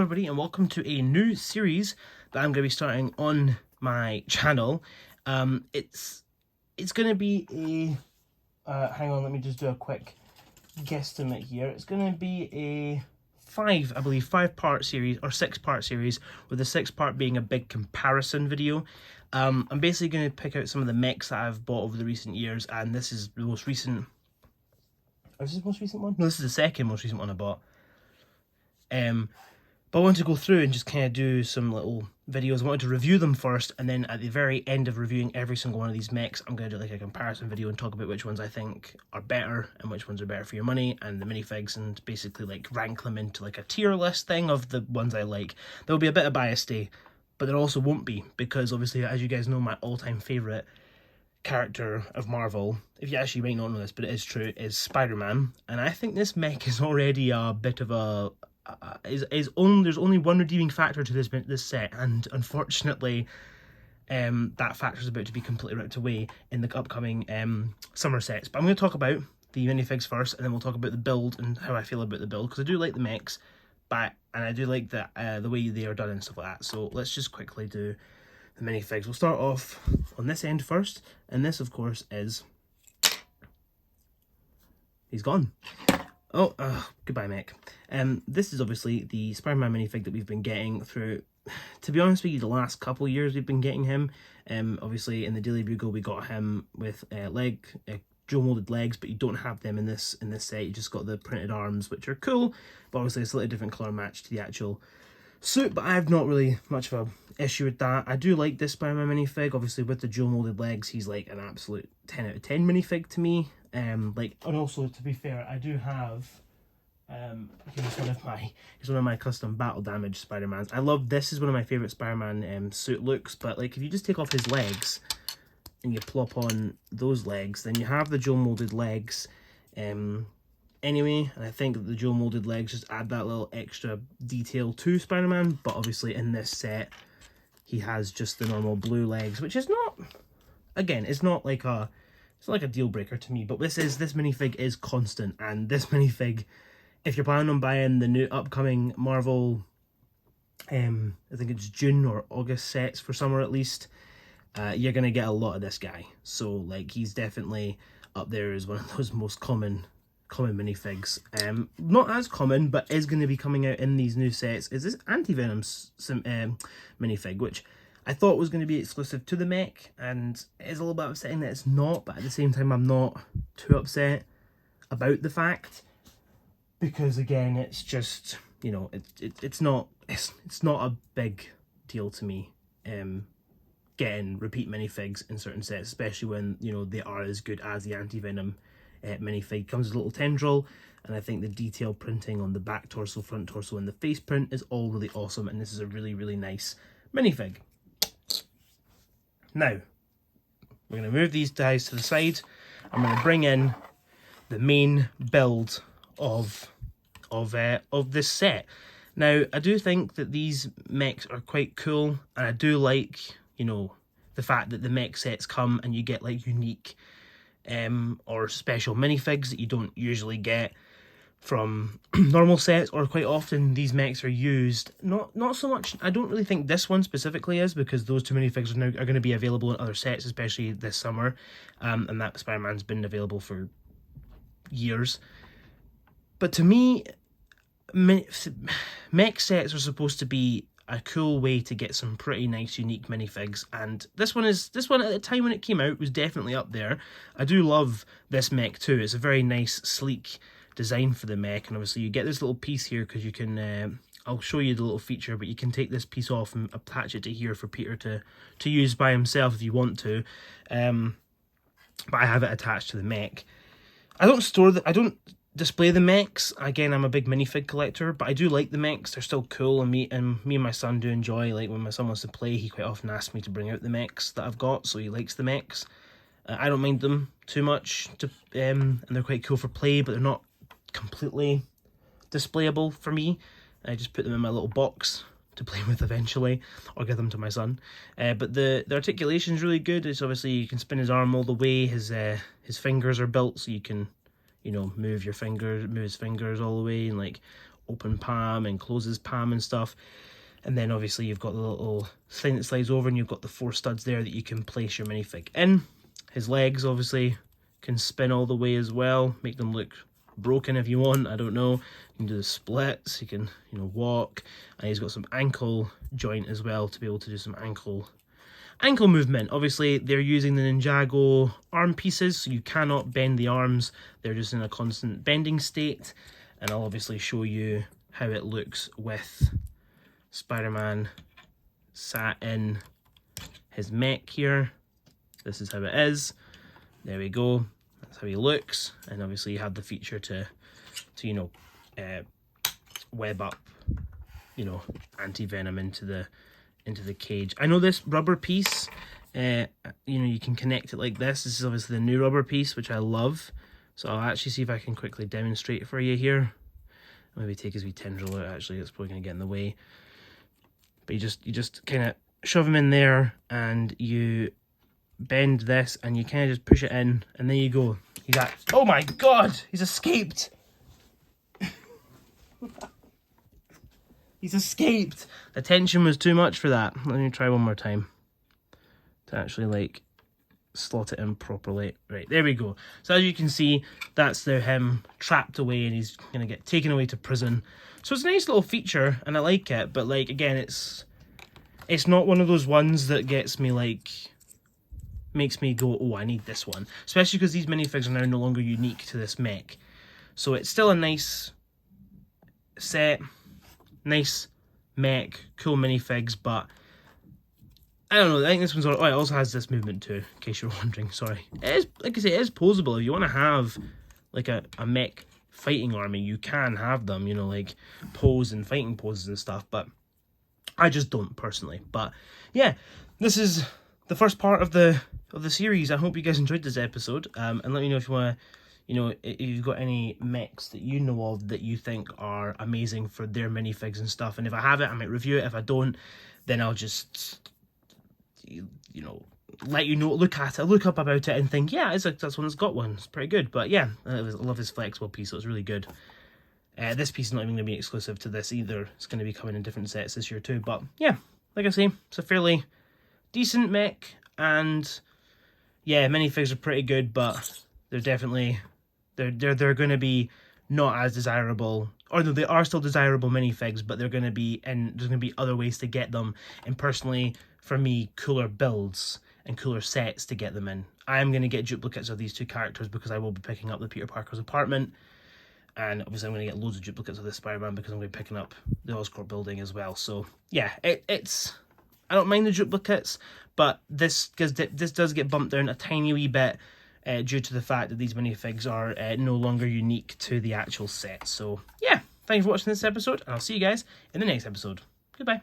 Everybody, and welcome to a new series that I'm going to be starting on my channel. It's going to be a hang on, let me just do a quick guesstimate here. It's going to be a five-part series or 6-part series, with the 6th part being a big comparison video. I'm basically going to pick out some of the mechs that I've bought over the recent years, and this is the most recent. Is this the most recent one? No, this is the second most recent one I bought. But I wanted to go through and just kind of do some little videos. I wanted to review them first, and then at the very end of reviewing every single one of these mechs, I'm going to do like a comparison video and talk about which ones I think are better and which ones are better for your money, and the minifigs, and basically like rank them into like a tier list thing of the ones I like. There will be a bit of bias day, but there also won't be, because obviously, as you guys know, my all-time favourite character of Marvel, if you actually might not know this, but it is true, is Spider-Man. And I think this mech is already a bit of a... there's only one redeeming factor to this set, and unfortunately that factor is about to be completely ripped away in the upcoming summer sets. But I'm going to talk about the minifigs first, and then we'll talk about the build and how I feel about the build, because I do like the mechs, and I do like the way they are done and stuff like that. So let's just quickly do the minifigs. We'll start off on this end first, and this of course is... he's gone. Oh, goodbye, Mech. This is obviously the Spider-Man minifig that we've been getting through, to be honest with you, the last couple of years we've been getting him. Obviously in the Daily Bugle we got him with dual molded legs, but you don't have them in this set. You just got the printed arms, which are cool, but obviously it's a slightly different colour match to the actual suit, but I have not really much of a issue with that. I do like this Spider-Man minifig. Obviously with the dual molded legs, he's like an absolute 10 out of 10 minifig to me. And also, to be fair, I do have he's one of my custom battle damage Spider-Mans. I love this. Is one of my favourite Spider-Man suit looks, but like if you just take off his legs and you plop on those legs, then you have the dual molded legs anyway, and I think that the dual molded legs just add that little extra detail to Spider-Man. But obviously in this set he has just the normal blue legs, which is not, again, it's not like a deal breaker to me, but this minifig is constant, and this minifig, if you're planning on buying the new upcoming Marvel, I think it's June or August sets for summer at least, you're gonna get a lot of this guy. So like he's definitely up there as one of those most common minifigs. Not as common, but is going to be coming out in these new sets, is this anti-venom minifig, which I thought was going to be exclusive to the mech, and it is a little bit upsetting that it's not, but at the same time I'm not too upset about the fact, because again, it's just, you know, it's not a big deal to me getting repeat minifigs in certain sets, especially when, you know, they are as good as the anti-venom minifig. Comes with a little tendril, and I think the detail printing on the back torso, front torso, and the face print is all really awesome, and this is a really, really nice minifig. Now, we're going to move these guys to the side. I'm going to bring in the main build of this set. Now, I do think that these mechs are quite cool, and I do like, you know, the fact that the mech sets come and you get like unique or special minifigs that you don't usually get from normal sets, or quite often these mechs are used, not so much, I don't really think this one specifically is, because those two minifigs are going to be available in other sets, especially this summer, and that Spider-Man's been available for years. But to me, mech sets are supposed to be a cool way to get some pretty nice unique minifigs, and this one at the time when it came out was definitely up there. I do love this mech too. It's a very nice, sleek design for the mech, and obviously you get this little piece here because you can I'll show you the little feature, but you can take this piece off and attach it to here for Peter to use by himself if you want to, but I have it attached to the mech. I don't display the mechs. Again, I'm a big minifig collector, but I do like the mechs. They're still cool, and me and my son do enjoy, like when my son wants to play, he quite often asks me to bring out the mechs that I've got, so he likes the mechs. I don't mind them too much, and they're quite cool for play, but they're not completely displayable for me. I just put them in my little box to play with eventually, or give them to my son. But the articulation is really good. It's obviously, you can spin his arm all the way. His fingers are built so you can, you know, move his fingers all the way, and like open palm and closes palm and stuff. And then obviously you've got the little thing that slides over, and you've got the 4 studs there that you can place your minifig in. His legs obviously can spin all the way as well, make them look broken if you want, I don't know. You can do the splits, you can, you know, walk, and he's got some ankle joint as well to be able to do some ankle movement. Obviously they're using the Ninjago arm pieces, so you cannot bend the arms, they're just in a constant bending state. And I'll obviously show you how it looks with Spider-Man sat in his mech here. This is how it is. There we go. That's how he looks. And obviously you have the feature to you know, web up, you know, anti-venom into the cage. I know this rubber piece, you know, you can connect it like this. This is obviously the new rubber piece, which I love. So I'll actually see if I can quickly demonstrate for you here. Maybe take his wee tendril out, actually, it's probably going to get in the way. But you just kind of shove him in there, and you bend this, and you kind of just push it in, and there you go. He's at, oh my god, he's escaped! He's escaped! The tension was too much for that. Let me try one more time to actually, like, slot it in properly. Right, there we go. So as you can see, that's him trapped away, and he's gonna get taken away to prison. So it's a nice little feature, and I like it, but like, again, it's not one of those ones that gets me, like, makes me go, oh, I need this one. Especially because these minifigs are now no longer unique to this mech. So it's still a nice set, nice mech, cool minifigs, but I don't know, I think this one's... Oh, it also has this movement too, in case you're wondering, sorry. It is, like I say, it is posable. If you want to have, like, a mech fighting army, you can have them, you know, like, pose and fighting poses and stuff, but I just don't, personally. But, yeah, this is the first part of the series. I hope you guys enjoyed this episode, and let me know if you want to, you know, if you've got any mechs that you know of that you think are amazing for their minifigs and stuff, and if I have it, I might review it. If I don't, then I'll just, you know, let you know, look up about it and think, yeah, that's one that's got one. It's pretty good. But yeah, I love this flexible piece, so it's really good. This piece is not even going to be exclusive to this either. It's going to be coming in different sets this year too. But yeah, like I say, it's a fairly decent mech, and yeah, minifigs are pretty good, but they're definitely they're going to be not as desirable, or no, they are still desirable minifigs, but they're going to be, and there's going to be other ways to get them. And personally, for me, cooler builds and cooler sets to get them in. I am going to get duplicates of these 2 characters because I will be picking up the Peter Parker's apartment, and obviously I'm going to get loads of duplicates of this Spider-Man because I'm going to be picking up the Oscorp building as well. So yeah, it's I don't mind the duplicates, but this does get bumped down a tiny wee bit due to the fact that these minifigs are no longer unique to the actual set. So yeah, thanks for watching this episode, and I'll see you guys in the next episode. Goodbye.